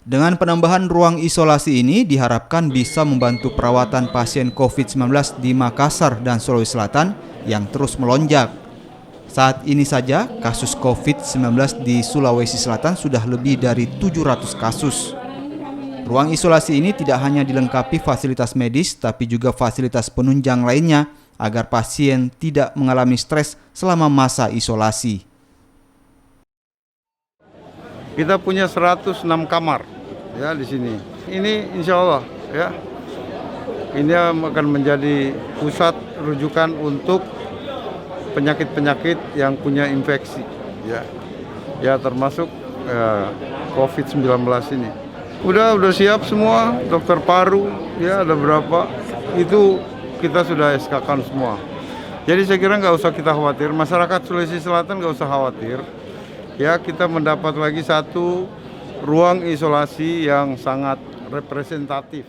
Dengan penambahan ruang isolasi ini diharapkan bisa membantu perawatan pasien COVID-19 di Makassar dan Sulawesi Selatan yang terus melonjak. Saat ini saja kasus COVID-19 di Sulawesi Selatan sudah lebih dari 700 kasus. Ruang isolasi ini tidak hanya dilengkapi fasilitas medis tapi juga fasilitas penunjang lainnya agar pasien tidak mengalami stres selama masa isolasi. Kita punya 106 kamar ya di sini. Ini insya Allah ya, ini akan menjadi pusat rujukan untuk penyakit-penyakit yang punya infeksi ya termasuk COVID-19 ini. Udah siap semua, dokter paru ya ada berapa, itu kita sudah SK-kan semua. Jadi saya kira nggak usah kita khawatir, masyarakat Sulawesi Selatan nggak usah khawatir. Ya, kita mendapat lagi satu ruang isolasi yang sangat representatif.